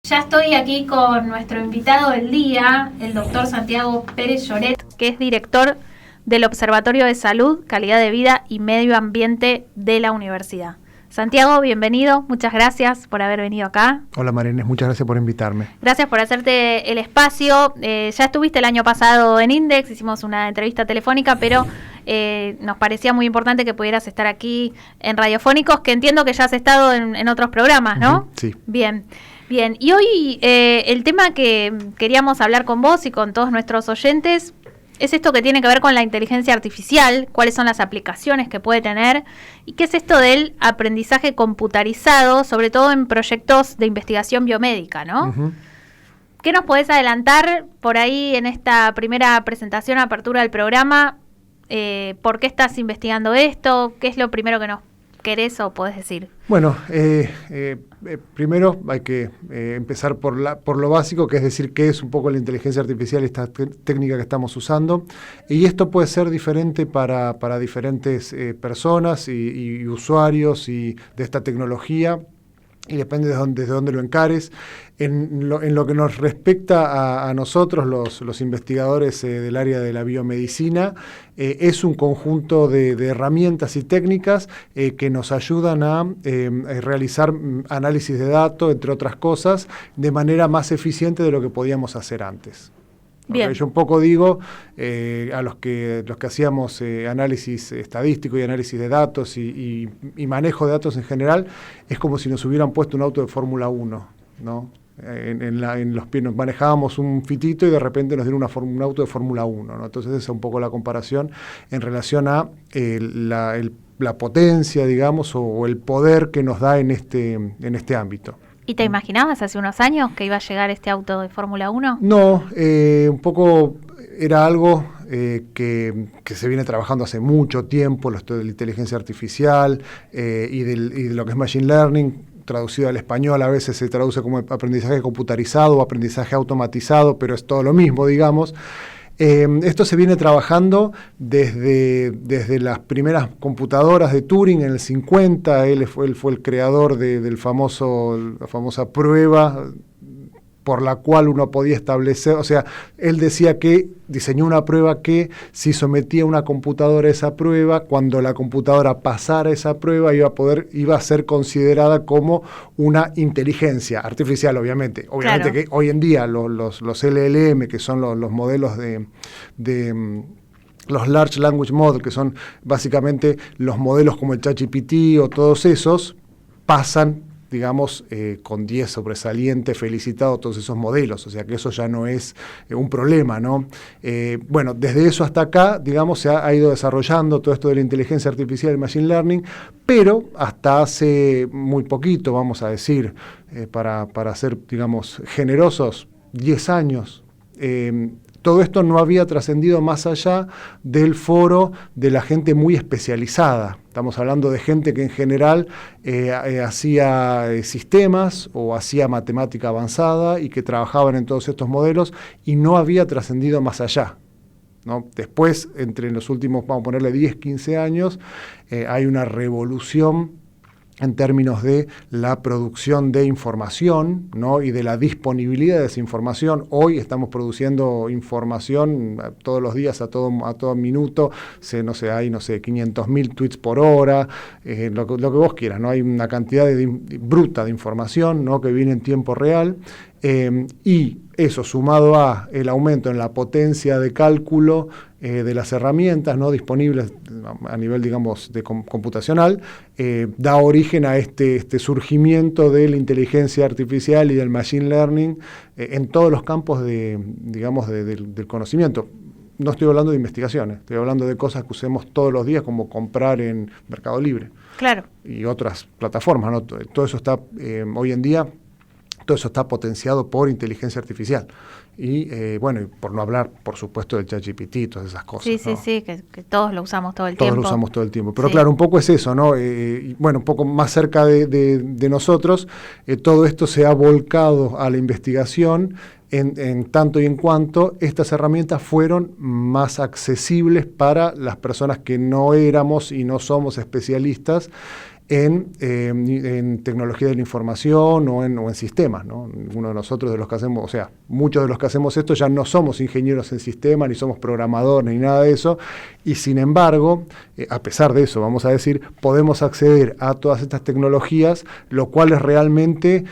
Ya estoy aquí con nuestro invitado del día, el doctor Santiago Pérez Lloret, que es director del Observatorio de Salud, Calidad de Vida y Medio Ambiente de la Universidad. Santiago, bienvenido, muchas gracias por haber venido acá. Hola Marines, muchas gracias por invitarme. Gracias por hacerte el espacio. Ya estuviste el año pasado en Index, hicimos una entrevista telefónica, pero nos parecía muy importante que pudieras estar aquí en Radiofónicos, que entiendo que ya has estado en otros programas, ¿no? Sí. Bien, y hoy el tema que queríamos hablar con vos y con todos nuestros oyentes es esto que tiene que ver con la inteligencia artificial, cuáles son las aplicaciones que puede tener y qué es esto del aprendizaje computarizado, sobre todo en proyectos de investigación biomédica, ¿no? Uh-huh. ¿Qué nos podés adelantar por ahí en esta primera presentación, apertura del programa? ¿Por qué estás investigando esto? ¿Qué es lo primero que nos querés o podés decir? Bueno, primero hay que empezar por lo básico, que es decir, qué es un poco la inteligencia artificial, esta técnica que estamos usando. Y esto puede ser diferente para diferentes personas y usuarios y de esta tecnología. Y depende desde dónde lo encares. En lo que nos respecta a nosotros, los investigadores del área de la biomedicina, es un conjunto de herramientas y técnicas que nos ayudan a realizar análisis de datos, entre otras cosas, de manera más eficiente de lo que podíamos hacer antes. Bien. Okay, yo un poco digo a los que hacíamos análisis estadístico y análisis de datos y manejo de datos en general, es como si nos hubieran puesto un auto de Fórmula 1, ¿no? En los pies nos manejábamos un fitito y de repente nos dieron un auto de Fórmula 1, ¿no? Entonces esa es un poco la comparación en relación a la potencia, digamos, o el poder que nos da en este ámbito. ¿Y te imaginabas hace unos años que iba a llegar este auto de Fórmula 1? No, un poco era algo que se viene trabajando hace mucho tiempo, esto de la inteligencia artificial y de lo que es Machine Learning, traducido al español a veces se traduce como aprendizaje computarizado o aprendizaje automatizado, pero es todo lo mismo, digamos. Esto se viene trabajando desde las primeras computadoras de Turing en el 50, él fue el creador de la famosa prueba por la cual uno podía establecer, o sea, él decía que diseñó una prueba que si sometía una computadora a esa prueba, cuando la computadora pasara esa prueba iba a ser considerada como una inteligencia artificial, obviamente. Obviamente claro. Que hoy en día los LLM, que son los modelos de los Large Language Model, que son básicamente los modelos como el ChatGPT o todos esos, pasan digamos, con 10 sobresaliente, felicitado todos esos modelos, o sea que eso ya no es un problema, ¿no? Bueno, desde eso hasta acá, digamos, se ha ido desarrollando todo esto de la inteligencia artificial y el machine learning, pero hasta hace muy poquito, vamos a decir, para ser, digamos, generosos, 10 años, todo esto no había trascendido más allá del foro de la gente muy especializada. Estamos hablando de gente que en general hacía sistemas o hacía matemática avanzada y que trabajaban en todos estos modelos y no había trascendido más allá, ¿no? Después, entre los últimos, vamos a ponerle 10, 15 años, hay una revolución en términos de la producción de información, ¿no? Y de la disponibilidad de esa información. Hoy estamos produciendo información todos los días, a todo minuto, hay 500.000 tweets por hora, lo que vos quieras, ¿no? Hay una cantidad bruta de información, ¿no? Que viene en tiempo real, y eso sumado a el aumento en la potencia de cálculo de las herramientas, ¿no? Disponibles a nivel, digamos, computacional, da origen a este surgimiento de la inteligencia artificial y del machine learning en todos los campos del conocimiento. No estoy hablando de investigaciones, estoy hablando de cosas que usemos todos los días, como comprar en Mercado Libre. Claro. Y otras plataformas, ¿no? Todo eso está, hoy en día, todo eso está potenciado por inteligencia artificial. Y bueno, por no hablar, por supuesto, del ChatGPT y todas esas cosas. Sí, ¿no? Sí, que todos lo usamos todo el tiempo. Todos lo usamos todo el tiempo. Pero sí. Claro, un poco es eso, ¿no? Y bueno, un poco más cerca de nosotros, todo esto se ha volcado a la investigación en tanto y en cuanto estas herramientas fueron más accesibles para las personas que no éramos y no somos especialistas en tecnología de la información o en sistemas, ¿no? Uno de nosotros, de los que hacemos, o sea, muchos de los que hacemos esto ya no somos ingenieros en sistemas, ni somos programadores, ni nada de eso, y sin embargo, a pesar de eso, vamos a decir, podemos acceder a todas estas tecnologías, lo cual es realmente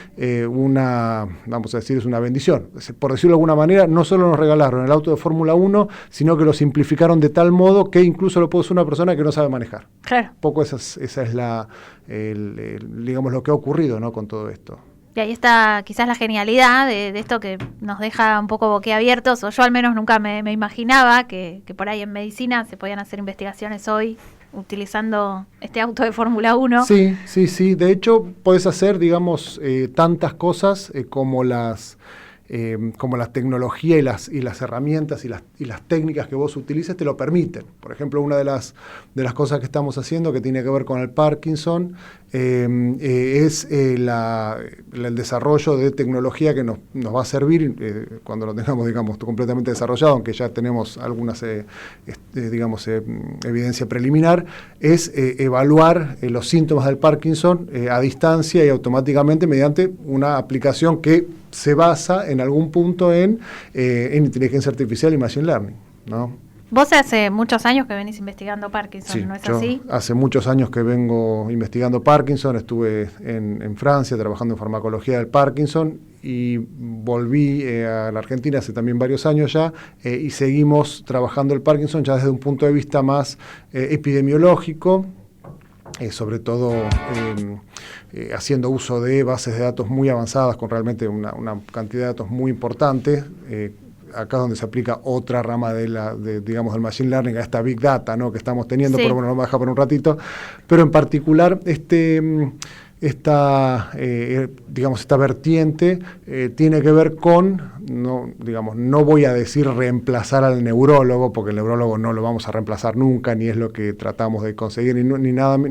vamos a decir, es una bendición. Por decirlo de alguna manera, no solo nos regalaron el auto de Fórmula 1, sino que lo simplificaron de tal modo que incluso lo puede usar una persona que no sabe manejar. Claro. Un poco esa es digamos, lo que ha ocurrido, ¿no?, con todo esto. Y ahí está quizás la genialidad de esto que nos deja un poco boquiabiertos, o yo al menos nunca me imaginaba que por ahí en medicina se podían hacer investigaciones hoy utilizando este auto de Fórmula 1. Sí. De hecho, puedes hacer, digamos, tantas cosas como la tecnología y las herramientas y las técnicas que vos utilices te lo permiten. Por ejemplo, una de las cosas que estamos haciendo que tiene que ver con el Parkinson es el desarrollo de tecnología que nos va a servir cuando lo tengamos, digamos, completamente desarrollado, aunque ya tenemos algunas, evidencia preliminar, es evaluar los síntomas del Parkinson a distancia y automáticamente mediante una aplicación que se basa en algún punto en inteligencia artificial y machine learning, ¿no? Vos hace muchos años que venís investigando Parkinson, Sí, ¿no es así? Hace muchos años que vengo investigando Parkinson, estuve en Francia trabajando en farmacología del Parkinson y volví a la Argentina hace también varios años ya y seguimos trabajando el Parkinson ya desde un punto de vista más epidemiológico, sobre todo haciendo uso de bases de datos muy avanzadas con realmente una cantidad de datos muy importante. Acá es donde se aplica otra rama digamos, del machine learning, a esta big data, ¿no?, que estamos teniendo, sí. Pero bueno, lo vamos a dejar por un ratito. Pero en particular, esta vertiente tiene que ver con, no voy a decir reemplazar al neurólogo, porque el neurólogo no lo vamos a reemplazar nunca, ni es lo que tratamos de conseguir, ni nada más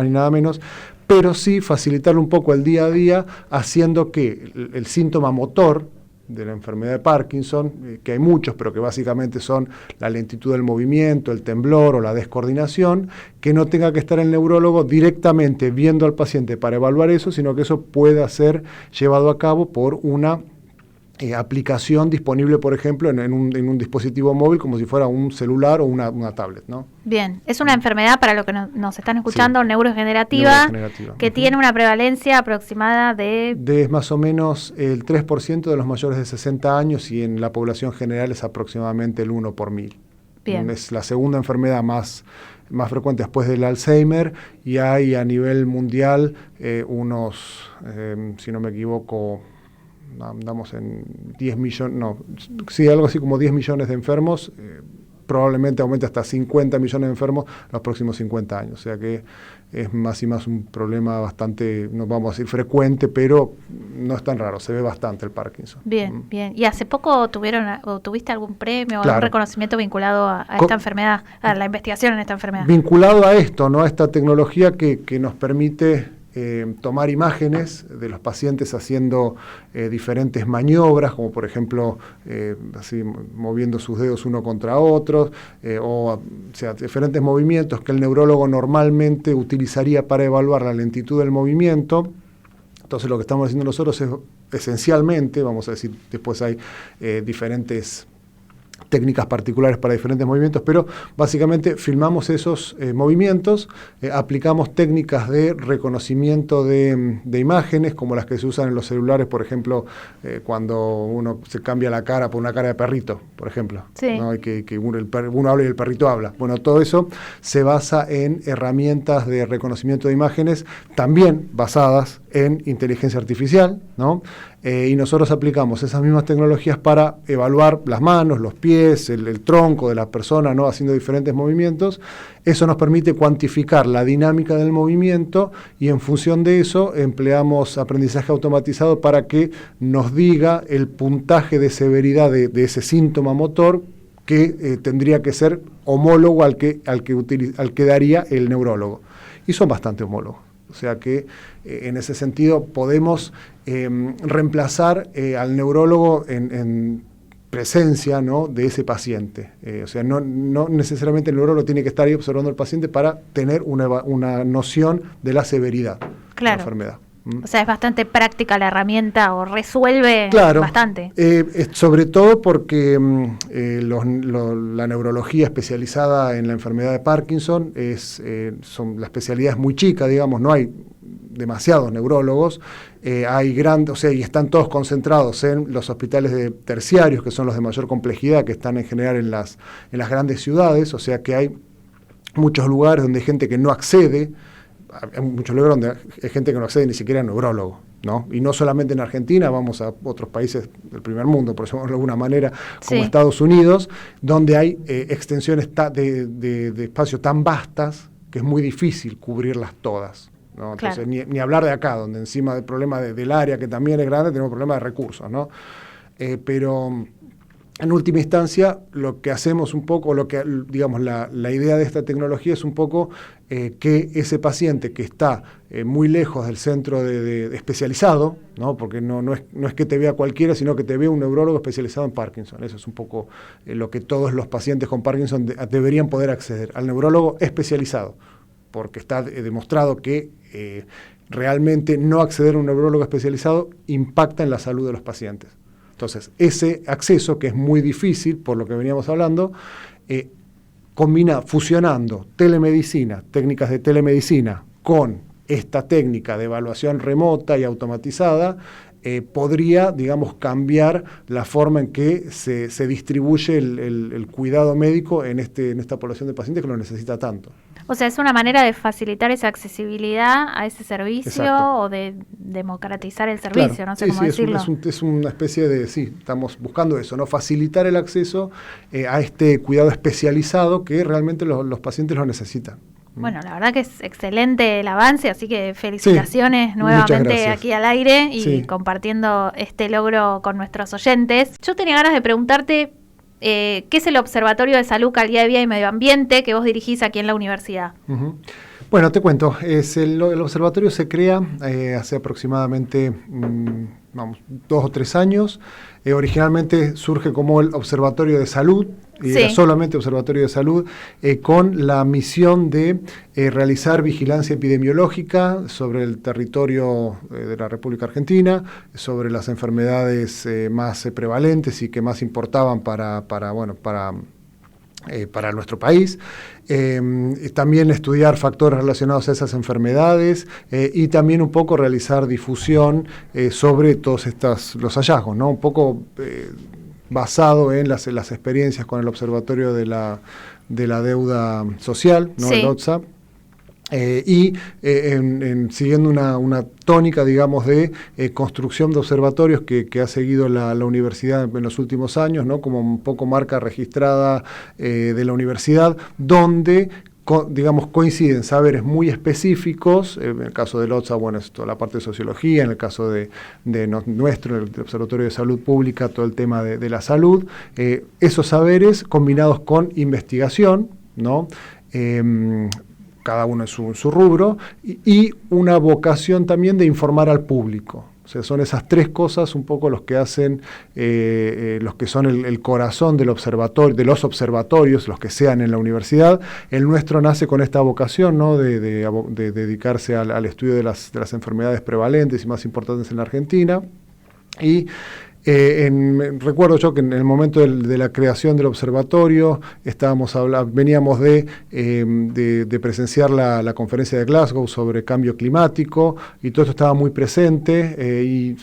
ni nada menos, pero sí facilitar un poco el día a día, haciendo que el síntoma motor de la enfermedad de Parkinson, que hay muchos, pero que básicamente son la lentitud del movimiento, el temblor o la descoordinación, que no tenga que estar el neurólogo directamente viendo al paciente para evaluar eso, sino que eso pueda ser llevado a cabo por una aplicación disponible, por ejemplo, en un dispositivo móvil, como si fuera un celular o una tablet, ¿no? Bien, es una enfermedad, para lo que nos están escuchando, sí, neurodegenerativa, que tiene una prevalencia aproximada de más o menos el 3% de los mayores de 60 años y en la población general es aproximadamente el 1 por 1000. Bien. Es la segunda enfermedad más frecuente después del Alzheimer y hay a nivel mundial unos, si no me equivoco, andamos en 10 millones, algo así como 10 millones de enfermos, probablemente aumente hasta 50 millones de enfermos los próximos 50 años, o sea que es más y más un problema bastante, no vamos a decir frecuente, pero no es tan raro, se ve bastante el Parkinson. Bien. ¿Y hace poco tuviste algún premio o algún reconocimiento vinculado a esta enfermedad, a la investigación en esta enfermedad? Vinculado a esto, ¿no?, a esta tecnología que nos permite tomar imágenes de los pacientes haciendo diferentes maniobras, como por ejemplo así moviendo sus dedos uno contra otros, o sea, diferentes movimientos que el neurólogo normalmente utilizaría para evaluar la lentitud del movimiento. Entonces lo que estamos haciendo nosotros es esencialmente, vamos a decir, después hay diferentes técnicas particulares para diferentes movimientos, pero básicamente filmamos esos movimientos, aplicamos técnicas de reconocimiento de imágenes, como las que se usan en los celulares, por ejemplo, cuando uno se cambia la cara por una cara de perrito, por ejemplo, sí, ¿no? Que uno habla y el perrito habla. Bueno, todo eso se basa en herramientas de reconocimiento de imágenes, también basadas en inteligencia artificial, ¿no? Y nosotros aplicamos esas mismas tecnologías para evaluar las manos, los pies, el tronco de la persona, ¿no?, haciendo diferentes movimientos. Eso nos permite cuantificar la dinámica del movimiento y en función de eso empleamos aprendizaje automatizado para que nos diga el puntaje de severidad de ese síntoma motor que tendría que ser homólogo al que daría el neurólogo. Y son bastante homólogos. O sea que en ese sentido podemos reemplazar al neurólogo presencia, ¿no?, de ese paciente. O sea, no necesariamente el neurólogo tiene que estar ahí observando al paciente para tener una noción de la severidad de la enfermedad. O sea, es bastante práctica la herramienta o resuelve bastante. Sobre todo porque la neurología especializada en la enfermedad de Parkinson la especialidad es muy chica, digamos, no hay demasiados neurólogos, hay grandes, o sea, y están todos concentrados en los hospitales terciarios, que son los de mayor complejidad, que están en general en las grandes ciudades, o sea que hay muchos lugares donde hay gente que no accede, hay muchos lugares donde hay gente que no accede ni siquiera a neurólogo, ¿no? Y no solamente en Argentina, vamos a otros países del primer mundo, por decirlo de alguna manera, como Estados Unidos, donde hay extensiones de espacio tan vastas que es muy difícil cubrirlas todas, ¿no? Entonces, ni hablar de acá, donde encima del problema del área, que también es grande, tenemos problemas de recursos, ¿no? Pero en última instancia, lo que hacemos un poco, digamos, la idea de esta tecnología es un poco que ese paciente que está muy lejos del centro de especializado, ¿no? Porque no es que te vea cualquiera, sino que te vea un neurólogo especializado en Parkinson. Eso es un poco lo que todos los pacientes con Parkinson deberían poder acceder, al neurólogo especializado, porque está demostrado que realmente no acceder a un neurólogo especializado impacta en la salud de los pacientes. Entonces, ese acceso, que es muy difícil, por lo que veníamos hablando, fusionando telemedicina, técnicas de telemedicina, con esta técnica de evaluación remota y automatizada, podría, digamos, cambiar la forma en que se distribuye el cuidado médico en esta población de pacientes que lo necesita tanto. O sea, es una manera de facilitar esa accesibilidad a ese servicio o de democratizar el servicio, no sé cómo decirlo. Es una especie de, estamos buscando eso, ¿no? Facilitar el acceso a este cuidado especializado que realmente los pacientes lo necesitan. Bueno, la verdad que es excelente el avance, así que felicitaciones nuevamente aquí al aire y compartiendo este logro con nuestros oyentes. Yo tenía ganas de preguntarte qué es el Observatorio de Salud, Calidad de Vida y Medio Ambiente que vos dirigís aquí en la universidad. Uh-huh. Bueno, te cuento, el observatorio se crea hace aproximadamente 2 o 3 años. Originalmente surge como el Observatorio de Salud, y era solamente Observatorio de Salud, con la misión de realizar vigilancia epidemiológica sobre el territorio de la República Argentina, sobre las enfermedades más prevalentes y que más importaban para nuestro país, también estudiar factores relacionados a esas enfermedades y también un poco realizar difusión sobre todos los hallazgos, ¿no? Un poco basado en las experiencias con el Observatorio de la Deuda Social, ¿no? El ODSA. Siguiendo una tónica, digamos, de construcción de observatorios que ha seguido la universidad en los últimos años, ¿no? Como un poco marca registrada de la universidad, donde digamos, coinciden saberes muy específicos. En el caso del ODSA, bueno, es toda la parte de sociología; en el caso de nuestro, el Observatorio de Salud Pública, todo el tema de la salud. Esos saberes combinados con investigación, ¿no? Cada uno en su rubro, y una vocación también de informar al público. O sea, son esas 3 cosas un poco los que hacen, los que son el corazón del observatorio, de los observatorios, los que sean en la universidad. El nuestro nace con esta vocación, ¿no? de dedicarse al estudio de las enfermedades prevalentes y más importantes en la Argentina. Y recuerdo yo que en el momento de la creación del observatorio veníamos de presenciar la conferencia de Glasgow sobre cambio climático, y todo esto estaba muy presente, y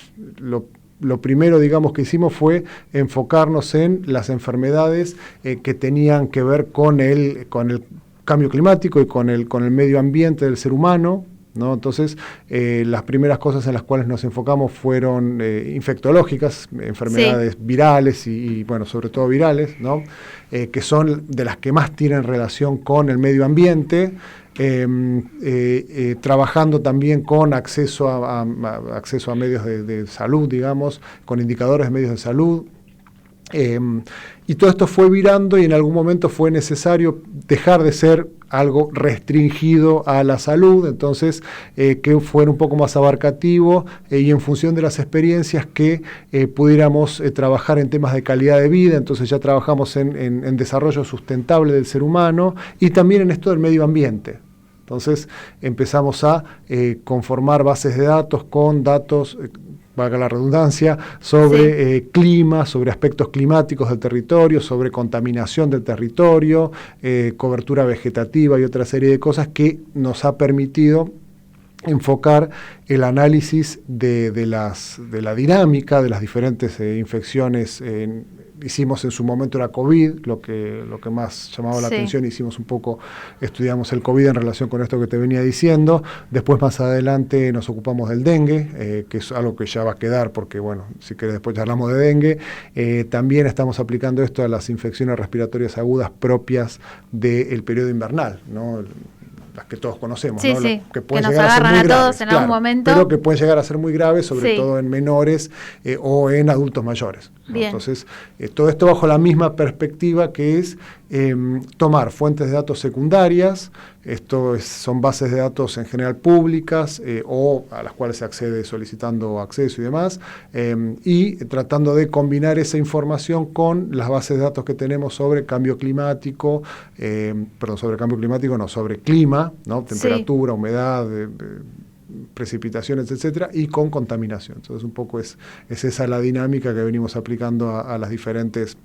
lo primero, digamos, que hicimos fue enfocarnos en las enfermedades que tenían que ver con el cambio climático y con el medio ambiente del ser humano, ¿no? Entonces, las primeras cosas en las cuales nos enfocamos fueron infectológicas, enfermedades virales y, bueno, sobre todo virales, ¿no? Que son de las que más tienen relación con el medio ambiente, trabajando también con acceso a medios de salud, digamos, con indicadores de medios de salud. Y todo esto fue virando y en algún momento fue necesario dejar de ser algo restringido a la salud, entonces que fuera un poco más abarcativo y en función de las experiencias que pudiéramos trabajar en temas de calidad de vida, entonces ya trabajamos en desarrollo sustentable del ser humano y también en esto del medio ambiente. Entonces empezamos a conformar bases de datos con datos, valga la redundancia, sobre clima, sobre aspectos climáticos del territorio, sobre contaminación del territorio, cobertura vegetativa y otra serie de cosas que nos ha permitido enfocar el análisis de la dinámica de las diferentes infecciones. Hicimos en su momento la COVID, lo que más llamaba la atención, estudiamos el COVID en relación con esto que te venía diciendo. Después más adelante nos ocupamos del dengue, que es algo que ya va a quedar porque, bueno, si querés después charlamos de dengue. También estamos aplicando esto a las infecciones respiratorias agudas propias del periodo invernal, ¿no? Las que todos conocemos, sí, ¿no? Sí, que pueden nos llegar agarran a ser muy a todos graves, en algún momento. Pero que pueden llegar a ser muy graves, sobre todo en menores o en adultos mayores, ¿no? Entonces, todo esto bajo la misma perspectiva que es tomar fuentes de datos secundarias, son bases de datos en general públicas o a las cuales se accede solicitando acceso y demás, y tratando de combinar esa información con las bases de datos que tenemos sobre cambio climático, sobre clima, ¿no? Temperatura, humedad, precipitaciones, etcétera, y con contaminación. Entonces un poco es esa la dinámica que venimos aplicando a las diferentes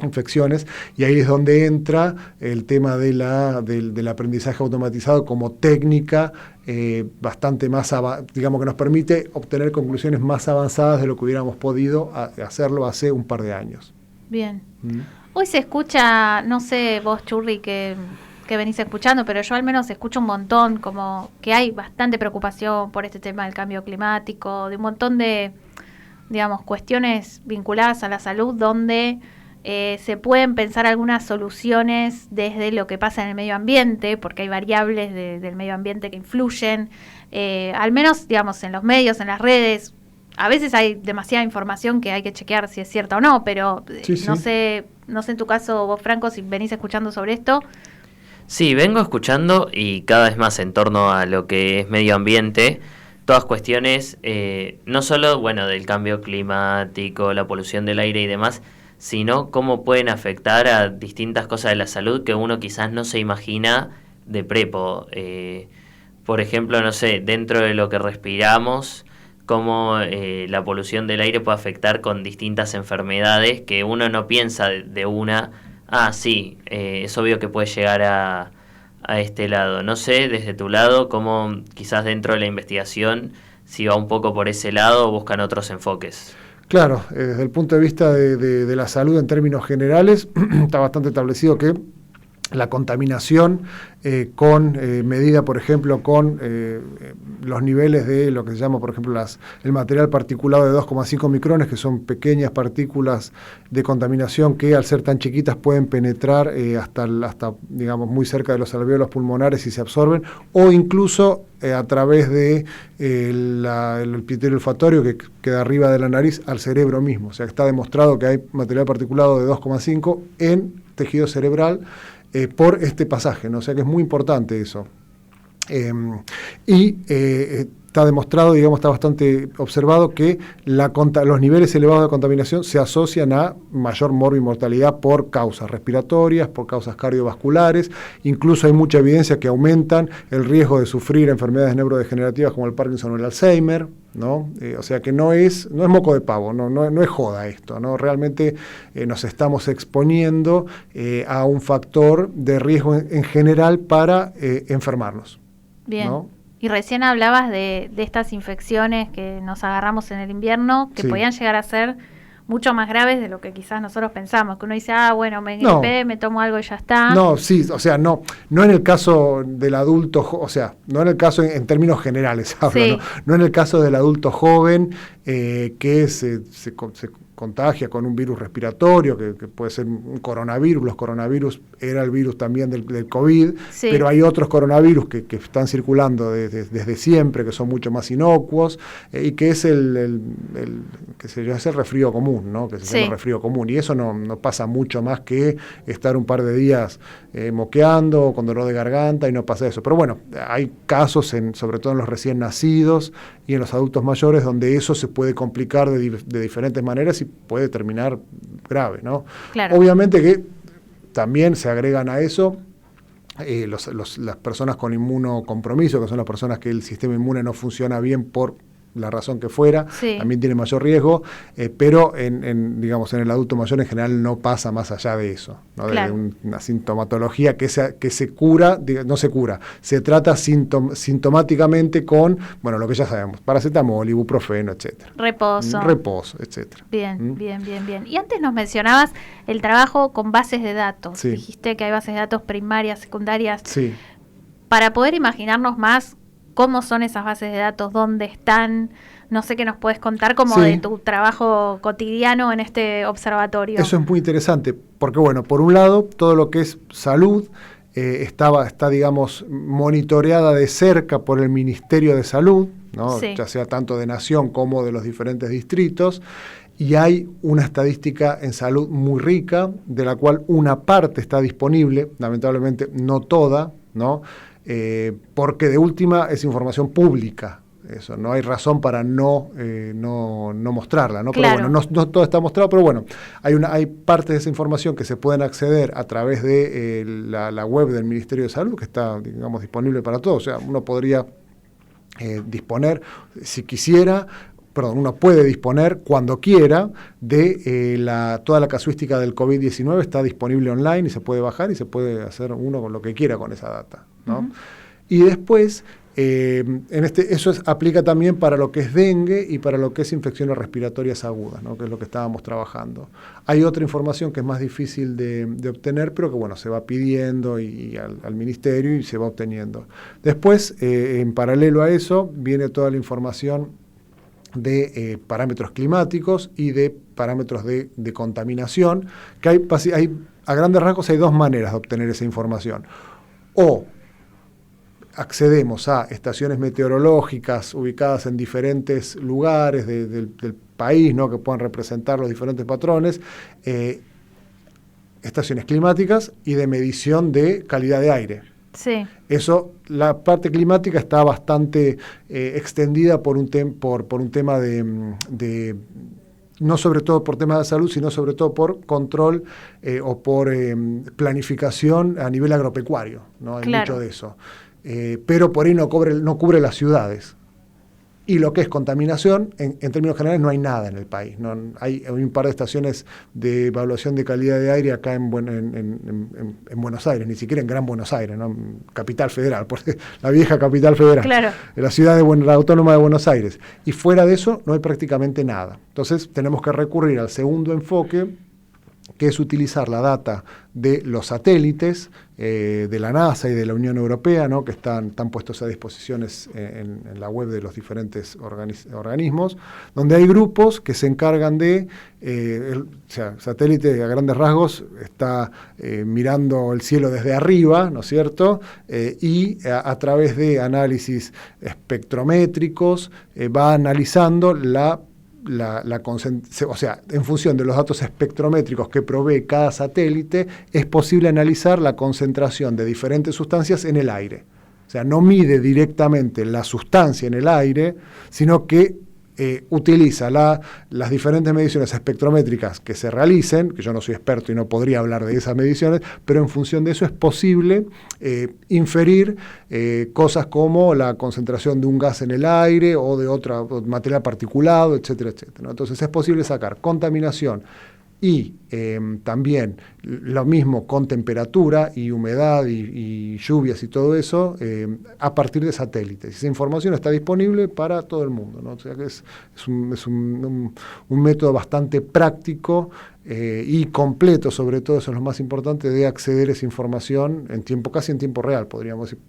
infecciones, y ahí es donde entra el tema del aprendizaje automatizado como técnica bastante más, digamos, que nos permite obtener conclusiones más avanzadas de lo que hubiéramos podido hacerlo hace un par de años. Bien. Hoy se escucha, no sé vos, Churri, que venís escuchando, pero yo al menos escucho un montón, como que hay bastante preocupación por este tema del cambio climático, de un montón de, digamos, cuestiones vinculadas a la salud donde se pueden pensar algunas soluciones desde lo que pasa en el medio ambiente, porque hay variables del medio ambiente que influyen, al menos, digamos, en los medios, en las redes. A veces hay demasiada información que hay que chequear si es cierta o no, pero no sé en tu caso, vos, Franco, si venís escuchando sobre esto. Sí, vengo escuchando y cada vez más en torno a lo que es medio ambiente, todas cuestiones, no solo, bueno, del cambio climático, la polución del aire y demás, sino cómo pueden afectar a distintas cosas de la salud que uno quizás no se imagina de prepo. Por ejemplo, no sé, dentro de lo que respiramos, cómo la polución del aire puede afectar con distintas enfermedades que uno no piensa de una. Sí, es obvio que puede llegar a este lado. No sé, desde tu lado, cómo quizás dentro de la investigación, si va un poco por ese lado o buscan otros enfoques. Claro, desde el punto de vista de la salud en términos generales, está bastante establecido que la contaminación medida, por ejemplo, con los niveles de lo que se llama, por ejemplo, el material particulado de 2,5 micrones, que son pequeñas partículas de contaminación que al ser tan chiquitas pueden penetrar hasta digamos, muy cerca de los alvéolos pulmonares y se absorben, o incluso a través de el epitelio olfatorio que queda arriba de la nariz al cerebro mismo. O sea, está demostrado que hay material particulado de 2,5 en tejido cerebral por este pasaje, ¿no? O sea que es muy importante eso. Está demostrado, digamos, está bastante observado que los niveles elevados de contaminación se asocian a mayor morbimortalidad por causas respiratorias, por causas cardiovasculares. Incluso hay mucha evidencia que aumentan el riesgo de sufrir enfermedades neurodegenerativas como el Parkinson o el Alzheimer, ¿no? O sea que no es moco de pavo, no es joda esto, ¿no? Realmente nos estamos exponiendo a un factor de riesgo en general para enfermarnos. Bien. ¿No? Y recién hablabas de estas infecciones que nos agarramos en el invierno, que podían llegar a ser mucho más graves de lo que quizás nosotros pensamos, que uno dice, bueno, me gripé, me tomo algo y ya está. No, sí, o sea, no en el caso del adulto, o sea, no en el caso en términos generales hablo, no en el caso del adulto joven que se contagia con un virus respiratorio, que puede ser un coronavirus. Los coronavirus era el virus también del COVID, sí, pero hay otros coronavirus que están circulando desde siempre, que son mucho más inocuos, y que es es el resfrío común, ¿no? Que se sí, llama resfrío común, y eso no pasa mucho más que estar un par de días moqueando, con dolor de garganta, y no pasa eso. Pero bueno, hay casos, sobre todo en los recién nacidos y en los adultos mayores, donde eso se puede complicar de diferentes maneras y puede terminar grave, ¿no? claro. Obviamente que también se agregan a eso las personas con inmunocompromiso, que son las personas que el sistema inmune no funciona bien por la razón que fuera, Sí. también tiene mayor riesgo, pero digamos, en el adulto mayor en general no pasa más allá de eso, ¿no? Claro. De una sintomatología que se cura, no se cura, se trata sintomáticamente con, bueno, lo que ya sabemos, paracetamol, ibuprofeno, etcétera. Reposo, etcétera. Bien, bien. Y antes nos mencionabas el trabajo con bases de datos. Sí. Dijiste que hay bases de datos primarias, secundarias. Sí. Para poder imaginarnos más cómo son esas bases de datos, dónde están, no sé qué nos puedes contar como Sí. de tu trabajo cotidiano en este observatorio. Eso es muy interesante, porque bueno, por un lado, todo lo que es salud está, digamos, monitoreada de cerca por el Ministerio de Salud, ¿no? Sí. Ya sea tanto de Nación como de los diferentes distritos, y hay una estadística en salud muy rica, de la cual una parte está disponible, lamentablemente no toda, ¿no? Porque de última es información pública. Eso, no hay razón para no mostrarla, ¿no? Claro. Pero bueno, no todo está mostrado, pero bueno, hay partes de esa información que se pueden acceder a través de la web del Ministerio de Salud, que está, digamos, disponible para todos. O sea, uno podría disponer, si quisiera, uno puede disponer cuando quiera de toda la casuística del COVID-19, está disponible online y se puede bajar y se puede hacer uno con lo que quiera con esa data, ¿no? Uh-huh. Y después, eso aplica también para lo que es dengue y para lo que es infecciones respiratorias agudas, ¿no? Que es lo que estábamos trabajando. Hay otra información que es más difícil de obtener, pero que bueno, se va pidiendo al ministerio y se va obteniendo. Después, en paralelo a eso, viene toda la información de parámetros climáticos y de parámetros de contaminación, que hay a grandes rasgos hay dos maneras de obtener esa información. O accedemos a estaciones meteorológicas ubicadas en diferentes lugares del país, ¿no? Que puedan representar los diferentes patrones, estaciones climáticas y de medición de calidad de aire. Sí. Eso, la parte climática está bastante extendida por un tema de no sobre todo por temas de salud, sino sobre todo por control o por planificación a nivel agropecuario, ¿no? Hay Claro. mucho de eso. Pero por ahí no cubre las ciudades. Y lo que es contaminación, en términos generales, no hay nada en el país. No, hay un par de estaciones de evaluación de calidad de aire acá en Buenos Aires, ni siquiera en Gran Buenos Aires, ¿no? Capital Federal, porque la vieja capital federal, Claro. la ciudad la autónoma de Buenos Aires. Y fuera de eso no hay prácticamente nada. Entonces tenemos que recurrir al segundo enfoque, que es utilizar la data de los satélites de la NASA y de la Unión Europea, ¿no? Que están puestos a disposición en la web de los diferentes organismos, donde hay grupos que se encargan de, satélite a grandes rasgos está mirando el cielo desde arriba, ¿no es cierto? Y a través de análisis espectrométricos va analizando o sea, en función de los datos espectrométricos que provee cada satélite, es posible analizar la concentración de diferentes sustancias en el aire. O sea, no mide directamente la sustancia en el aire, sino que utiliza las diferentes mediciones espectrométricas que se realicen, que yo no soy experto y no podría hablar de esas mediciones, pero en función de eso es posible inferir cosas como la concentración de un gas en el aire o de otro material particulado, etcétera, etcétera, ¿no? Entonces es posible sacar contaminación y también lo mismo con temperatura y humedad y lluvias y todo eso a partir de satélites. Esa información está disponible para todo el mundo, ¿no? O sea que es un método bastante práctico y completo, sobre todo, eso es lo más importante, de acceder a esa información casi en tiempo real, podríamos decir.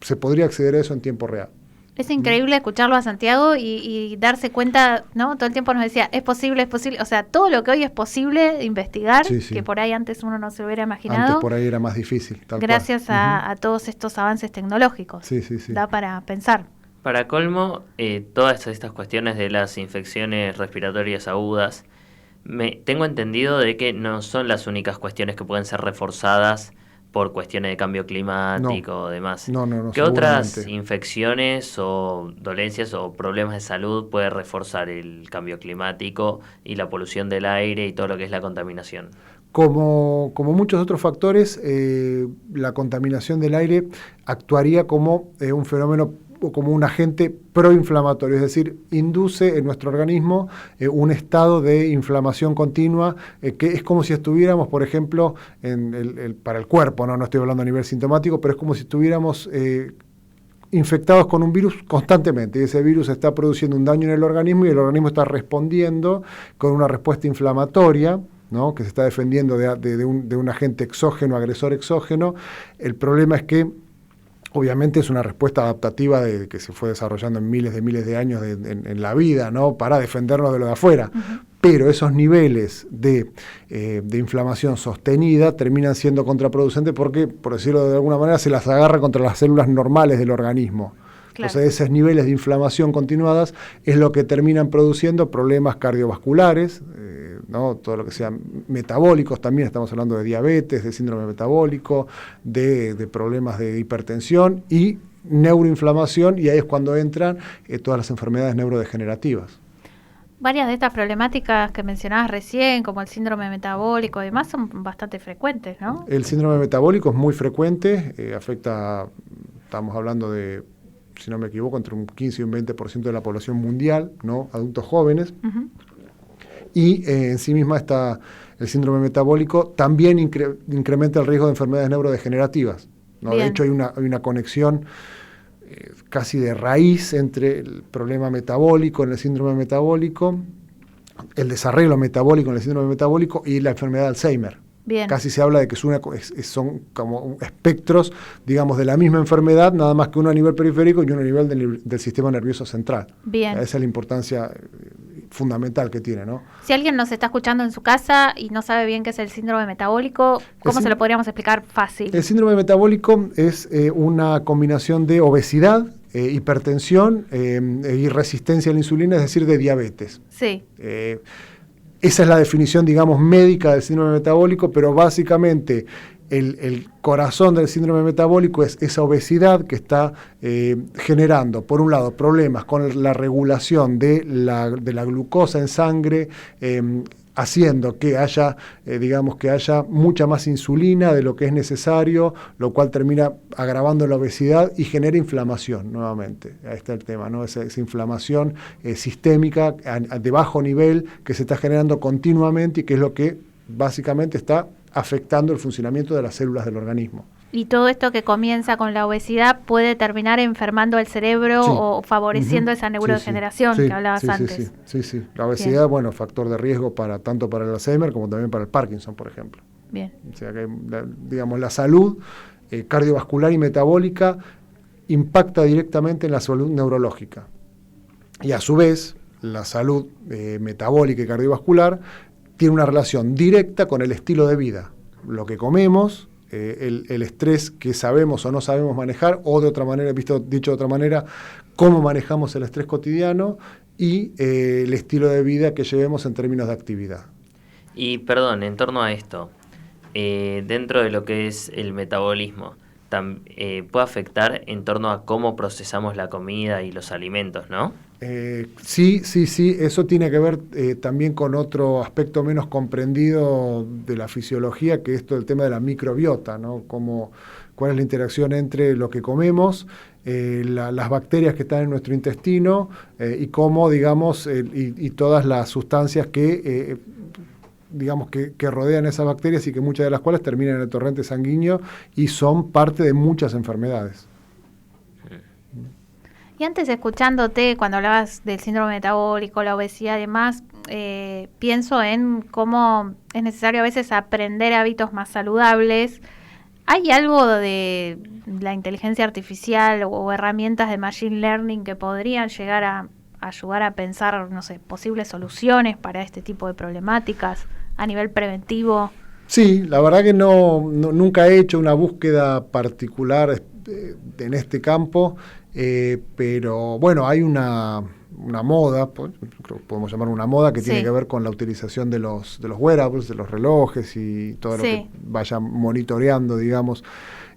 Se podría acceder a eso en tiempo real. Es increíble escucharlo a Santiago y darse cuenta, ¿no? Todo el tiempo nos decía, es posible. O sea, todo lo que hoy es posible de investigar, que por ahí antes uno no se lo hubiera imaginado. Antes por ahí era más difícil. Gracias a todos estos avances tecnológicos. Sí. Da para pensar. Para colmo, todas estas cuestiones de las infecciones respiratorias agudas, tengo entendido de que no son las únicas cuestiones que pueden ser reforzadas por cuestiones de cambio climático o demás. No. ¿Qué otras infecciones o dolencias o problemas de salud puede reforzar el cambio climático y la polución del aire y todo lo que es la contaminación? Como muchos otros factores, la contaminación del aire actuaría como un fenómeno o como un agente proinflamatorio, es decir, induce en nuestro organismo un estado de inflamación continua, que es como si estuviéramos, por ejemplo, para el cuerpo, no estoy hablando a nivel sintomático, pero es como si estuviéramos infectados con un virus constantemente, y ese virus está produciendo un daño en el organismo y el organismo está respondiendo con una respuesta inflamatoria, ¿no? Que se está defendiendo de un agente exógeno, agresor exógeno. El problema es que obviamente es una respuesta adaptativa que se fue desarrollando en miles de años en la vida, ¿no? Para defendernos de lo de afuera. Uh-huh. Pero esos niveles de inflamación sostenida terminan siendo contraproducentes porque, por decirlo de alguna manera, se las agarra contra las células normales del organismo. Claro. Entonces, esos niveles de inflamación continuadas es lo que terminan produciendo problemas cardiovasculares, ¿no? Todo lo que sea metabólicos, también estamos hablando de diabetes, de síndrome metabólico, de problemas de hipertensión y neuroinflamación, y ahí es cuando entran todas las enfermedades neurodegenerativas. Varias de estas problemáticas que mencionabas recién, como el síndrome metabólico y demás, son bastante frecuentes, ¿no? El síndrome metabólico es muy frecuente, afecta, estamos hablando de, si no me equivoco, entre un 15 y un 20% de la población mundial, ¿no? Adultos jóvenes. Uh-huh. Y en sí misma el síndrome metabólico también incrementa el riesgo de enfermedades neurodegenerativas, ¿no? De hecho, hay una conexión casi de raíz entre el problema metabólico en el síndrome metabólico, el desarreglo metabólico en el síndrome metabólico y la enfermedad de Alzheimer. Bien. Casi se habla de que son como espectros, digamos, de la misma enfermedad, nada más que uno a nivel periférico y uno a nivel del sistema nervioso central. Bien. Esa es la importancia fundamental que tiene, ¿no? Si alguien nos está escuchando en su casa y no sabe bien qué es el síndrome metabólico, ¿cómo se lo podríamos explicar fácil? El síndrome metabólico es una combinación de obesidad, hipertensión y resistencia a la insulina, es decir, de diabetes. Sí. Esa es la definición, digamos, médica del síndrome metabólico, pero básicamente el corazón del síndrome metabólico es esa obesidad que está generando, por un lado, problemas con la regulación de la glucosa en sangre, haciendo que haya, mucha más insulina de lo que es necesario, lo cual termina agravando la obesidad y genera inflamación nuevamente. Ahí está el tema, ¿no? Esa inflamación sistémica de bajo nivel que se está generando continuamente y que es lo que básicamente está afectando el funcionamiento de las células del organismo. Y todo esto que comienza con la obesidad puede terminar enfermando el cerebro, sí, o favoreciendo esa neurodegeneración que hablabas antes. Sí. La obesidad, bueno, factor de riesgo tanto para el Alzheimer como también para el Parkinson, por ejemplo. Bien. O sea que, la salud cardiovascular y metabólica impacta directamente en la salud neurológica. Y a su vez, la salud metabólica y cardiovascular tiene una relación directa con el estilo de vida. Lo que comemos, el estrés que sabemos o no sabemos manejar, o de otra manera, dicho de otra manera, cómo manejamos el estrés cotidiano y el estilo de vida que llevemos en términos de actividad. Y perdón, en torno a esto, dentro de lo que es el metabolismo, puede afectar en torno a cómo procesamos la comida y los alimentos, ¿no? Sí, eso tiene que ver también con otro aspecto menos comprendido de la fisiología, que es todo el tema de la microbiota, ¿no? Cuál es la interacción entre lo que comemos, las bacterias que están en nuestro intestino y cómo, digamos, y todas las sustancias que rodean esas bacterias y que muchas de las cuales terminan en el torrente sanguíneo y son parte de muchas enfermedades. Y antes, escuchándote, cuando hablabas del síndrome metabólico, la obesidad y demás, pienso en cómo es necesario a veces aprender hábitos más saludables ¿Hay algo de la inteligencia artificial o herramientas de machine learning que podrían llegar a ayudar a pensar, no sé, posibles soluciones para este tipo de problemáticas a nivel preventivo? Sí, la verdad que nunca he hecho una búsqueda particular en este campo, pero bueno, hay una moda, creo que podemos llamar una moda, que Sí. tiene que ver con la utilización de los wearables, de los relojes y todo lo Sí. que vaya monitoreando, digamos,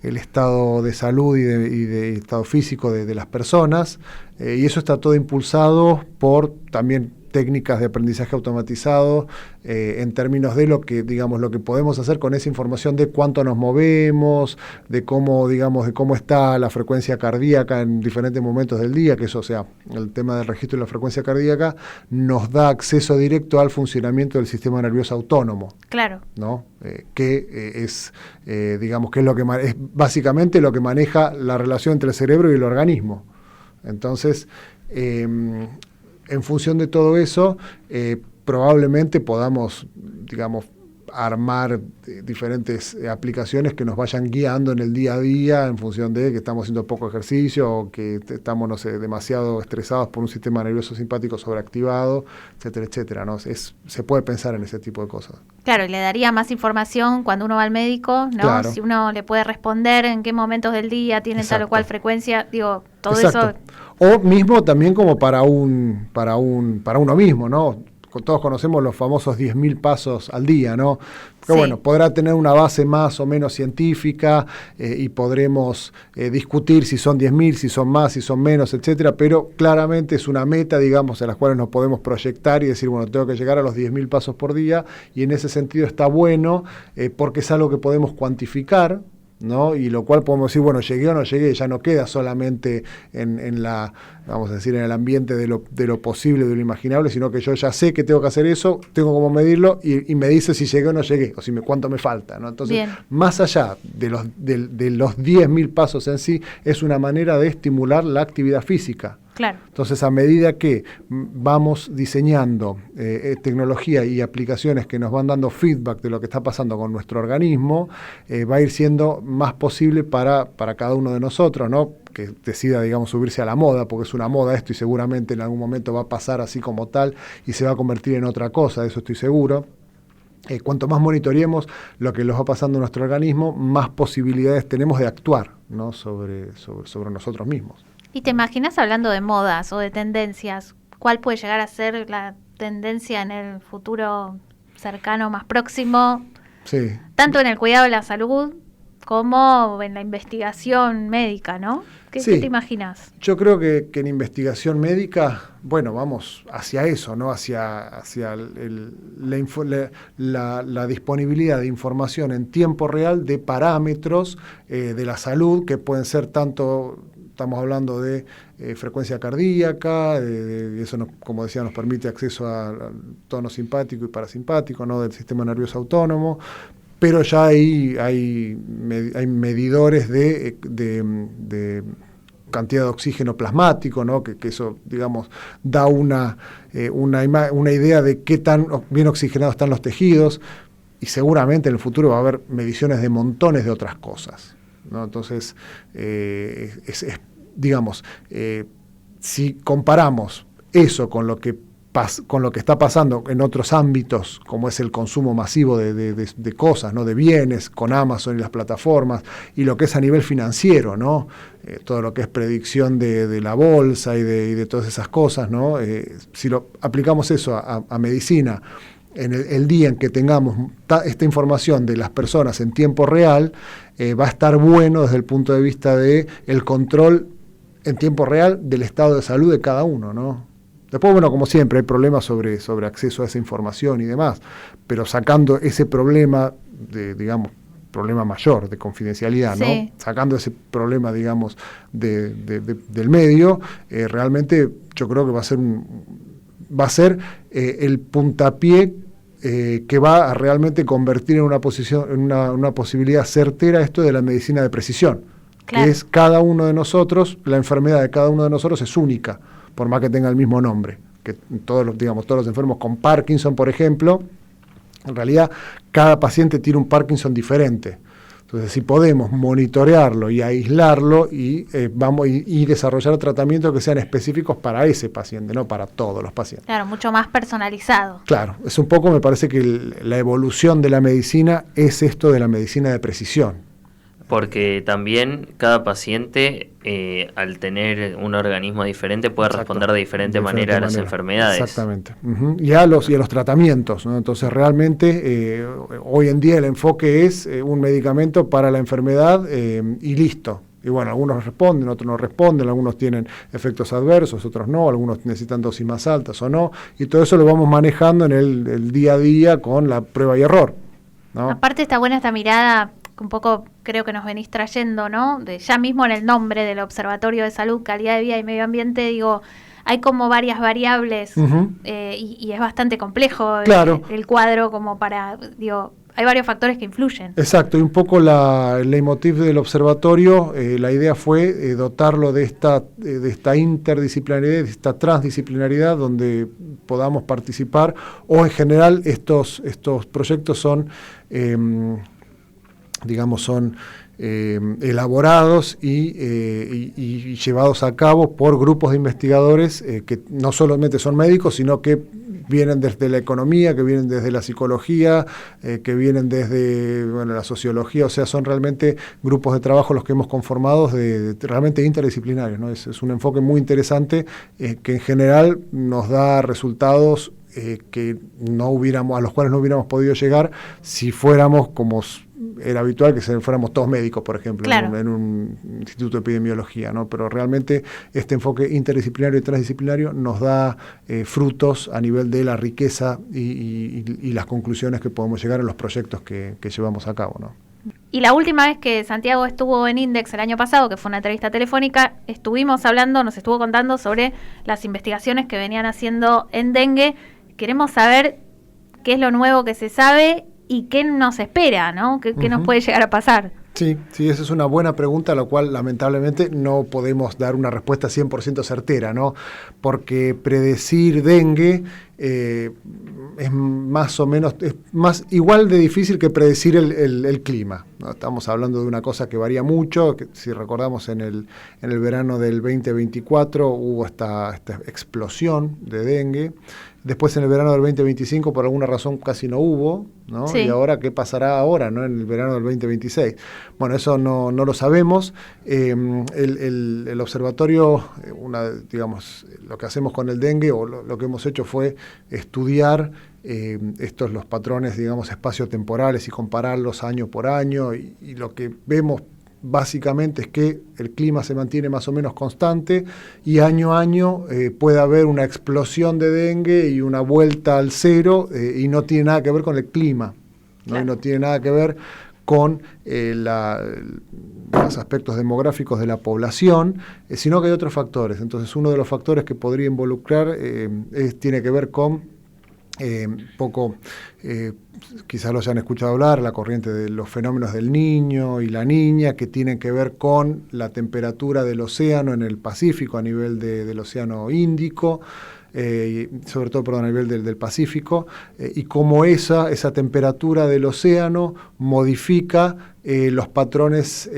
el estado de salud y de estado físico de las personas, y eso está todo impulsado por también técnicas de aprendizaje automatizado, en términos de lo que, digamos, lo que podemos hacer con esa información de cuánto nos movemos, de cómo, digamos, de cómo está la frecuencia cardíaca en diferentes momentos del día, que eso, o sea, el tema del registro de la frecuencia cardíaca nos da acceso directo al funcionamiento del sistema nervioso autónomo. Claro. ¿No? Es, digamos, que es lo que es básicamente lo que maneja la relación entre el cerebro y el organismo. Entonces, en función de todo eso, probablemente podamos, digamos, armar diferentes aplicaciones que nos vayan guiando en el día a día en función de que estamos haciendo poco ejercicio o que estamos, no sé, demasiado estresados por un sistema nervioso simpático sobreactivado, etcétera, etcétera, ¿no? Se puede pensar en ese tipo de cosas. Claro, y le daría más información cuando uno va al médico, ¿no? Claro. Si uno le puede responder en qué momentos del día tiene tal o cual frecuencia, digo, todo Exacto. eso. O mismo también como para uno mismo, ¿no? Todos conocemos los famosos 10.000 pasos al día, ¿no? Que Sí. bueno, podrá tener una base más o menos científica, y podremos discutir si son 10.000, si son más, si son menos, etcétera, pero claramente es una meta, digamos, a las cuales nos podemos proyectar y decir, bueno, tengo que llegar a los 10.000 pasos por día, y en ese sentido está bueno, porque es algo que podemos cuantificar, ¿no? Y lo cual podemos decir, bueno, llegué o no llegué, ya no queda solamente en la, vamos a decir, en el ambiente de lo posible, de lo imaginable, sino que yo ya sé que tengo que hacer eso, tengo cómo medirlo y me dice si llegué o no llegué, o si cuánto me falta, ¿no? Entonces, Bien. más allá de los 10.000 pasos en sí, es una manera de estimular la actividad física. Claro. Entonces, a medida que vamos diseñando tecnología y aplicaciones que nos van dando feedback de lo que está pasando con nuestro organismo, va a ir siendo más posible para cada uno de nosotros, ¿no? Que decida, digamos, subirse a la moda, porque es una moda esto y seguramente en algún momento va a pasar así como tal y se va a convertir en otra cosa, de eso estoy seguro. Cuanto más monitoreemos lo que nos va pasando a nuestro organismo, más posibilidades tenemos de actuar, ¿no? sobre nosotros mismos. ¿Y te imaginas, hablando de modas o de tendencias, cuál puede llegar a ser la tendencia en el futuro cercano, más próximo? Sí. Tanto en el cuidado de la salud como en la investigación médica, ¿no? ¿Qué te imaginas? Yo creo que en investigación médica, bueno, vamos hacia eso, ¿no? Hacia la disponibilidad de información en tiempo real de parámetros de la salud, que pueden ser tanto, estamos hablando de frecuencia cardíaca, eso como decía, nos permite acceso al tono simpático y parasimpático, ¿no? Del sistema nervioso autónomo. Pero ya hay medidores de cantidad de oxígeno plasmático, ¿no? Que eso, digamos, da una idea de qué tan bien oxigenados están los tejidos, y seguramente en el futuro va a haber mediciones de montones de otras cosas, ¿no? Entonces, digamos, si comparamos eso con lo que está pasando en otros ámbitos, como es el consumo masivo de cosas, ¿no? De bienes, con Amazon y las plataformas, y lo que es a nivel financiero, ¿no? Todo lo que es predicción de la bolsa y de todas esas cosas, ¿no? Si lo aplicamos eso a medicina, en el día en que tengamos esta información de las personas en tiempo real, va a estar bueno desde el punto de vista de el control en tiempo real del estado de salud de cada uno, ¿no? Después, bueno, como siempre, hay problemas sobre acceso a esa información y demás, pero sacando ese problema digamos, problema mayor de confidencialidad, ¿no? Sí. Sacando ese problema, digamos, del medio, realmente yo creo que va a ser el puntapié que va a realmente convertir en una posibilidad certera esto de la medicina de precisión, Claro. que es cada uno de nosotros, la enfermedad de cada uno de nosotros es única, por más que tenga el mismo nombre, que todos los enfermos con Parkinson, por ejemplo, en realidad cada paciente tiene un Parkinson diferente. Entonces, si podemos monitorearlo y aislarlo y desarrollar tratamientos que sean específicos para ese paciente, no para todos los pacientes. Claro, mucho más personalizado. Claro, es un poco, me parece que la evolución de la medicina es esto de la medicina de precisión. Porque también cada paciente, al tener un organismo diferente, puede responder de diferente manera a las enfermedades. Exactamente. Y a los tratamientos, ¿no? Entonces, realmente, hoy en día el enfoque es un medicamento para la enfermedad y listo. Y bueno, algunos responden, otros no responden, algunos tienen efectos adversos, otros no, algunos necesitan dosis más altas o no. Y todo eso lo vamos manejando en el día a día con la prueba y error, ¿no? Aparte está buena esta mirada, que un poco creo que nos venís trayendo, ¿no? Ya mismo en el nombre del Observatorio de Salud, Calidad de Vida y Medio Ambiente, digo, hay como varias variables y es bastante complejo claro. el cuadro como para, digo, hay varios factores que influyen. Exacto, y un poco el leitmotiv del observatorio, la idea fue dotarlo de esta interdisciplinaridad, de esta transdisciplinaridad donde podamos participar, o en general estos proyectos son elaborados y llevados a cabo por grupos de investigadores que no solamente son médicos, sino que vienen desde la economía, que vienen desde la psicología, que vienen desde la sociología, o sea, son realmente grupos de trabajo los que hemos conformado realmente interdisciplinarios, ¿no? Es un enfoque muy interesante que en general nos da resultados que a los cuales no hubiéramos podido llegar si fuéramos como era habitual que fuéramos todos médicos, por ejemplo, claro, en un instituto de epidemiología, ¿no? Pero realmente este enfoque interdisciplinario y transdisciplinario nos da frutos a nivel de la riqueza y las conclusiones que podemos llegar en los proyectos que llevamos a cabo, ¿no? Y la última vez que Santiago estuvo en Index el año pasado, que fue una entrevista telefónica, nos estuvo contando sobre las investigaciones que venían haciendo en dengue. Queremos saber qué es lo nuevo que se sabe y qué nos espera, ¿no? ¿Qué nos puede llegar a pasar? Sí, esa es una buena pregunta, a la cual lamentablemente no podemos dar una respuesta 100% certera, ¿no? Porque predecir dengue es más o menos, es más igual de difícil que predecir el clima, ¿no? Estamos hablando de una cosa que varía mucho, que si recordamos en el verano del 2024 hubo esta explosión de dengue. Después en el verano del 2025 por alguna razón casi no hubo, ¿no? Sí. Y ahora, ¿qué pasará ahora, ¿no? En el verano del 2026. Bueno, eso no lo sabemos. El observatorio, digamos, lo que hacemos con el dengue o lo que hemos hecho fue estudiar los patrones, digamos, espaciotemporales y compararlos año por año y lo que vemos básicamente es que el clima se mantiene más o menos constante y año a año puede haber una explosión de dengue y una vuelta al cero y no tiene nada que ver con el clima, ¿no? Claro. Y no tiene nada que ver con los aspectos demográficos de la población, sino que hay otros factores. Entonces uno de los factores que podría involucrar tiene que ver con quizás lo hayan escuchado hablar, la corriente de los fenómenos del Niño y la Niña, que tienen que ver con la temperatura del océano en el Pacífico a nivel del océano Índico, sobre todo, a nivel del Pacífico, y cómo esa temperatura del océano modifica los patrones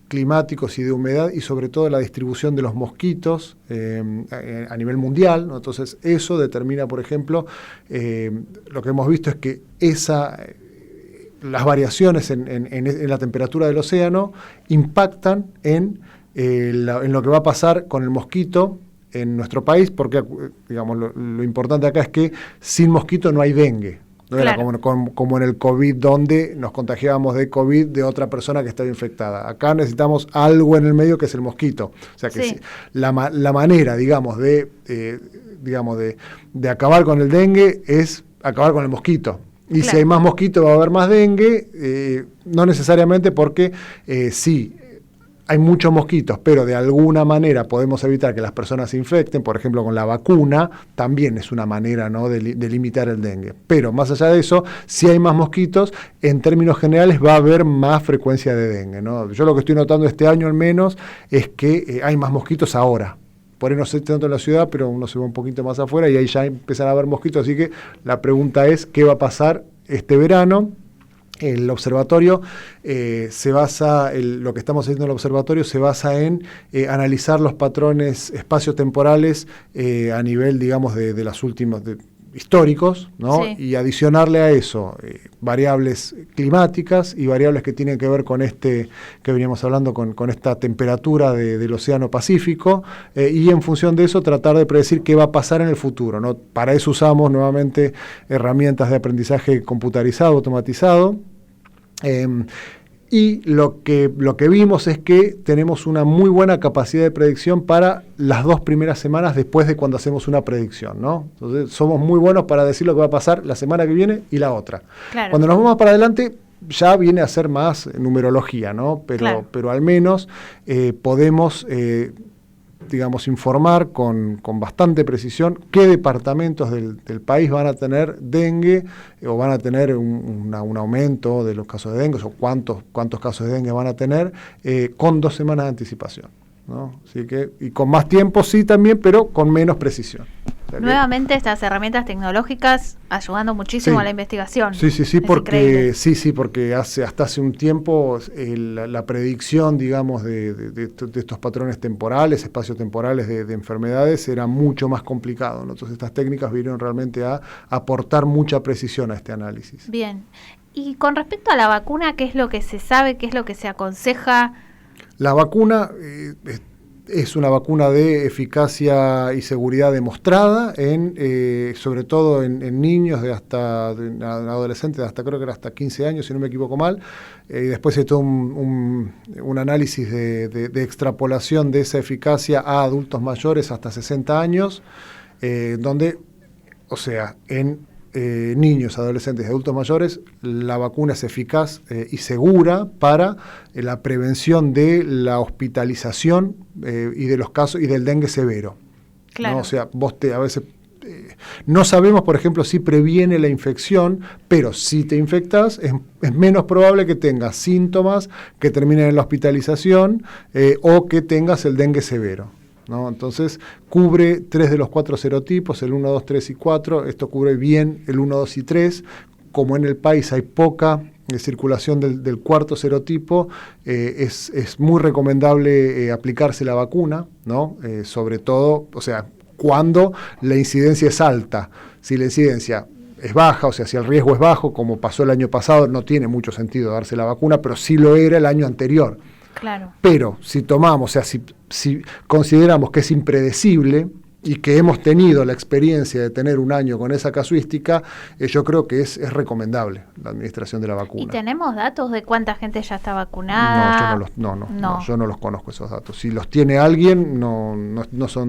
climáticos y de humedad y sobre todo la distribución de los mosquitos a nivel mundial, ¿no? Entonces eso determina, por ejemplo, lo que hemos visto es que las variaciones en la temperatura del océano impactan en lo que va a pasar con el mosquito en nuestro país, porque digamos lo importante acá es que sin mosquito no hay dengue. No era como en el COVID, donde nos contagiábamos de COVID de otra persona que estaba infectada. Acá necesitamos algo en el medio que es el mosquito. O sea que la manera, digamos, de acabar con el dengue es acabar con el mosquito. Y si hay más mosquito va a haber más dengue, no necesariamente porque sí. Hay muchos mosquitos, pero de alguna manera podemos evitar que las personas se infecten, por ejemplo con la vacuna, también es una manera, ¿no?, de limitar el dengue. Pero más allá de eso, si hay más mosquitos, en términos generales va a haber más frecuencia de dengue, ¿no? Yo lo que estoy notando este año al menos es que hay más mosquitos ahora. Por ahí no sé tanto en la ciudad, pero uno se va un poquito más afuera y ahí ya empiezan a haber mosquitos, así que la pregunta es, ¿qué va a pasar este verano? El observatorio se basa, lo que estamos haciendo en el observatorio se basa en analizar los patrones espaciotemporales a nivel, digamos, de las últimas, históricos, ¿no? Sí. Y adicionarle a eso variables climáticas y variables que tienen que ver con que veníamos hablando, con esta temperatura del Océano Pacífico, y en función de eso tratar de predecir qué va a pasar en el futuro, ¿no? Para eso usamos nuevamente herramientas de aprendizaje computarizado, automatizado. Y lo que vimos es que tenemos una muy buena capacidad de predicción para las 2 primeras semanas después de cuando hacemos una predicción, ¿no? Entonces somos muy buenos para decir lo que va a pasar la semana que viene y la otra. Claro. Cuando nos vamos para adelante ya viene a ser más numerología, ¿no? Pero al menos podemos digamos, informar con bastante precisión qué departamentos del país van a tener dengue o van a tener un aumento de los casos de dengue, o cuántos casos de dengue van a tener con 2 semanas de anticipación, ¿no? Así que, y con más tiempo sí también, pero con menos precisión. O sea Nuevamente estas herramientas tecnológicas ayudando muchísimo a la investigación. Sí, porque increíble. hasta hace un tiempo la predicción, digamos, de estos patrones temporales, espaciotemporales de enfermedades era mucho más complicado, ¿no? Entonces estas técnicas vinieron realmente a aportar mucha precisión a este análisis. Bien. Y con respecto a la vacuna, ¿qué es lo que se sabe, qué es lo que se aconseja? La vacuna es una vacuna de eficacia y seguridad demostrada, sobre todo en niños en adolescentes de hasta, creo que era hasta 15 años, si no me equivoco mal. Y después hay todo un análisis de extrapolación de esa eficacia a adultos mayores hasta 60 años, donde, o sea, en niños, adolescentes y adultos mayores, la vacuna es eficaz y segura para la prevención de la hospitalización y de los casos y del dengue severo. Claro. ¿No? O sea, a veces no sabemos, por ejemplo, si previene la infección, pero si te infectas es menos probable que tengas síntomas que terminen en la hospitalización o que tengas el dengue severo, ¿no? Entonces cubre 3 de los 4 serotipos, el 1, 2, 3 y 4, esto cubre bien el 1, 2 y 3, como en el país hay poca circulación del cuarto serotipo, es muy recomendable aplicarse la vacuna, ¿no? Sobre todo, o sea, cuando la incidencia es alta. Si la incidencia es baja, o sea, si el riesgo es bajo, como pasó el año pasado, no tiene mucho sentido darse la vacuna, pero sí lo era el año anterior. Claro. Pero si tomamos, o sea, si consideramos que es impredecible y que hemos tenido la experiencia de tener un año con esa casuística, yo creo que es recomendable la administración de la vacuna. ¿Y tenemos datos de cuánta gente ya está vacunada? No, yo no los conozco esos datos. Si los tiene alguien, no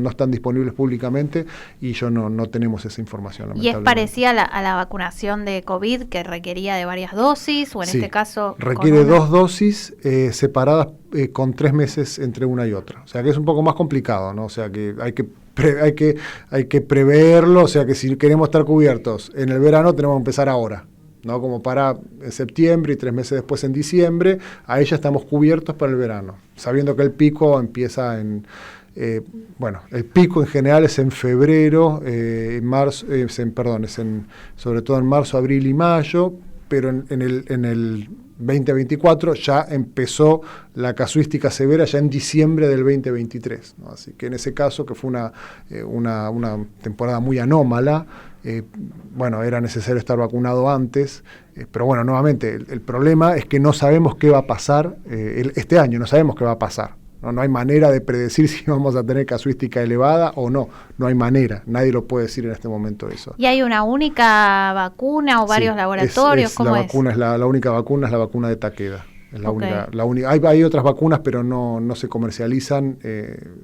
están disponibles públicamente y yo no tenemos esa información. ¿Y es parecida a la vacunación de COVID, que requería de varias dosis, o en este caso requiere 2 dosis separadas con 3 meses entre una y otra? O sea que es un poco más complicado, ¿no? O sea que hay que preverlo, o sea que si queremos estar cubiertos en el verano tenemos que empezar ahora, ¿no? Como para en septiembre y 3 meses después en diciembre, ahí ya estamos cubiertos para el verano, sabiendo que el pico empieza el pico en general es en febrero, marzo, sobre todo en marzo, abril y mayo, pero en el 2024 ya empezó la casuística severa ya en diciembre del 2023, ¿no? Así que en ese caso, que fue una temporada muy anómala, era necesario estar vacunado antes, pero bueno, nuevamente, el problema es que no sabemos qué va a pasar este año, no sabemos qué va a pasar. No hay manera de predecir si vamos a tener casuística elevada o no. No hay manera. Nadie lo puede decir en este momento eso. ¿Y hay una única vacuna o varios laboratorios? ¿Cómo es? La única vacuna es la vacuna de Takeda. Es la única. Hay otras vacunas, pero no se comercializan. En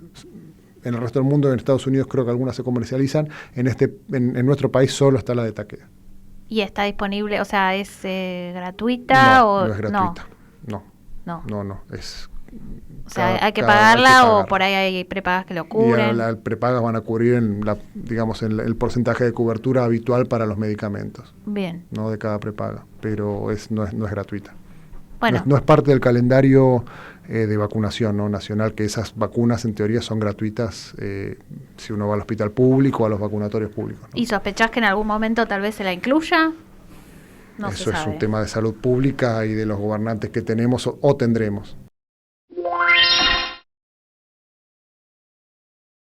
el resto del mundo, en Estados Unidos creo que algunas se comercializan. En nuestro país solo está la de Takeda. ¿Y está disponible? O sea, ¿es gratuita? No es gratuita. No. O sea, hay que pagarla o por ahí hay prepagas que lo cubren. Y las prepagas van a cubrir el porcentaje de cobertura habitual para los medicamentos. Bien. No de cada prepaga, pero no es gratuita. Bueno. No es parte del calendario de vacunación, ¿no? Nacional, que esas vacunas en teoría son gratuitas si uno va al hospital público o a los vacunatorios públicos, ¿no? ¿Y sospechás que en algún momento tal vez se la incluya? No se Eso es sabe. un tema de salud pública y de los gobernantes que tenemos o tendremos.